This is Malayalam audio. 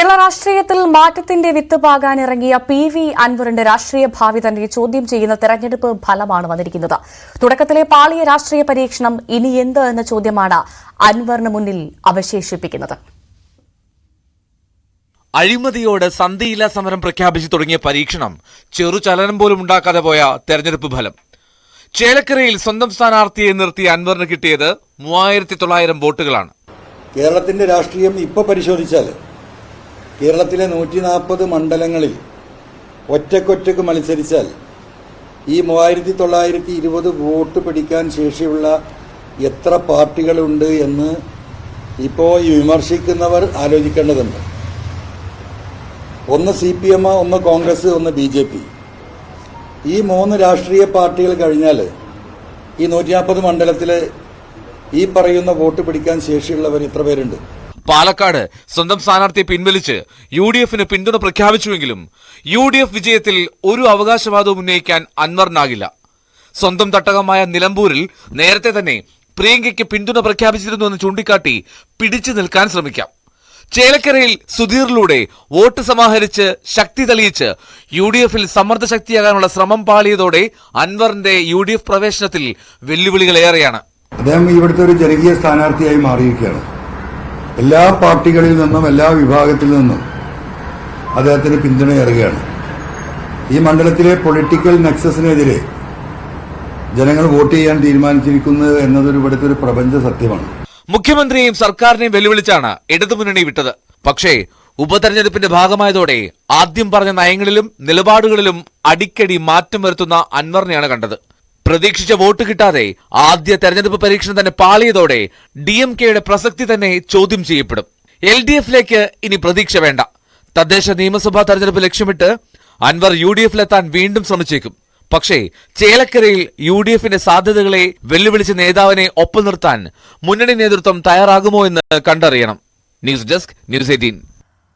കേരള രാഷ്ട്രീയത്തിൽ മാറ്റത്തിന്റെ വിത്ത് പാകാനിറങ്ങിയ PV അൻവറിന്റെ രാഷ്ട്രീയ ഭാവി തന്നെ ചോദ്യം ചെയ്യുന്ന തെരഞ്ഞെടുപ്പ് ഫലമാണ് വന്നിരിക്കുന്നത്. തുടക്കത്തിലെ പാളിയ രാഷ്ട്രീയ പരീക്ഷണം ഇനി എന്ത് എന്ന ചോദ്യമാണ് അൻവറിന് മുന്നിൽ അവശേഷിപ്പിക്കുന്നത്. അഴിമതിയോട് സന്ധിയില്ലാ സമരം പ്രഖ്യാപിച്ചു തുടങ്ങിയ പരീക്ഷണം ചെറുചലനം പോലും ഉണ്ടാക്കാതെ പോയ തെരഞ്ഞെടുപ്പ് ഫലം. ചേലക്കരയിൽ സ്വന്തം സ്ഥാനാർത്ഥിയെ നിർത്തി അൻവറിന് കിട്ടിയത് 3900 വോട്ടുകളാണ്. കേരളത്തിന്റെ രാഷ്ട്രീയം ഇപ്പോൾ പരിശോധിച്ചാൽ കേരളത്തിലെ 140 മണ്ഡലങ്ങളിൽ ഒറ്റക്കൊറ്റക്ക് മത്സരിച്ചാൽ ഈ 3920 വോട്ട് പിടിക്കാൻ ശേഷിയുള്ള എത്ര പാർട്ടികളുണ്ട് എന്ന് ഇപ്പോൾ വിമർശിക്കുന്നവർ ആലോചിക്കേണ്ടതുണ്ട്. ഒന്ന് CPM, ഒന്ന് കോൺഗ്രസ്, ഒന്ന് BJP. ഈ 3 രാഷ്ട്രീയ പാർട്ടികൾ കഴിഞ്ഞാൽ ഈ 140 മണ്ഡലത്തിലെ ഈ പറയുന്ന വോട്ട് പിടിക്കാൻ ശേഷിയുള്ളവർ എത്ര പേരുണ്ട്? പാലക്കാട് സ്വന്തം സ്ഥാനാർത്ഥിയെ പിൻവലിച്ച് UDFന് പിന്തുണ പ്രഖ്യാപിച്ചുവെങ്കിലും UDF വിജയത്തിൽ ഒരു അവകാശവാദവും ഉന്നയിക്കാൻ അൻവറിനാകില്ല. സ്വന്തം തട്ടകമായ നിലമ്പൂരിൽ നേരത്തെ തന്നെ പ്രിയങ്കയ്ക്ക് പിന്തുണ പ്രഖ്യാപിച്ചിരുന്നുവെന്ന് ചൂണ്ടിക്കാട്ടി പിടിച്ചു നിൽക്കാൻ ശ്രമിക്കാം. ചേലക്കരയിൽ സുധീറിലൂടെ വോട്ട് സമാഹരിച്ച് ശക്തി തെളിയിച്ച് UDFൽ സമ്മർദ്ദ ശക്തിയാകാനുള്ള ശ്രമം പാളിയതോടെ അൻവറിന്റെ UDF പ്രവേശനത്തിൽ വെല്ലുവിളികളേറെയാണ്. അദ്ദേഹം ഇവിടുത്തെ ഒരു ജനകീയ സ്ഥാനാർത്ഥിയായി മാറിയിരിക്കുകയാണ്. എല്ലാ പാർട്ടികളിൽ നിന്നും എല്ലാ വിഭാഗത്തിൽ നിന്നും അദ്ദേഹത്തിന് പിന്തുണയേറുകയാണ്. ഈ മണ്ഡലത്തിലെ പൊളിറ്റിക്കൽ നെക്സസിനെതിരെ ജനങ്ങൾ വോട്ട് ചെയ്യാൻ തീരുമാനിച്ചിരിക്കുന്നത് എന്നതൊരു ഇവിടുത്തെ ഒരു പ്രപഞ്ച സത്യമാണ്. മുഖ്യമന്ത്രിയെയും സർക്കാരിനെയും വെല്ലുവിളിച്ചാണ് ഇടതുമുന്നണി വിട്ടത്. പക്ഷേ ഉപതെരഞ്ഞെടുപ്പിന്റെ ഭാഗമായതോടെ ആദ്യം പറഞ്ഞ നയങ്ങളിലും നിലപാടുകളിലും അടിക്കടി മാറ്റം വരുത്തുന്ന അൻവറിനെയാണ് കണ്ടത്. പ്രതീക്ഷിച്ച വോട്ട് കിട്ടാതെ ആദ്യ തെരഞ്ഞെടുപ്പ് പരീക്ഷണം തന്നെ പാളിയതോടെ DMKയുടെ പ്രസക്തി തന്നെ ചോദ്യം ചെയ്യപ്പെടും. LDFലേക്ക് ഇനി പ്രതീക്ഷ വേണ്ട. തദ്ദേശ നിയമസഭാ തെരഞ്ഞെടുപ്പ് ലക്ഷ്യമിട്ട് അൻവർ UDFലെത്താൻ വീണ്ടും ശ്രമിച്ചേക്കും. പക്ഷേ ചേലക്കരയിൽ UDFന്റെ സാധ്യതകളെ വെല്ലുവിളിച്ച നേതാവിനെ ഒപ്പം നിർത്താൻ മുന്നണി നേതൃത്വം തയ്യാറാകുമോ എന്ന് കണ്ടറിയണം. News desk, News 18.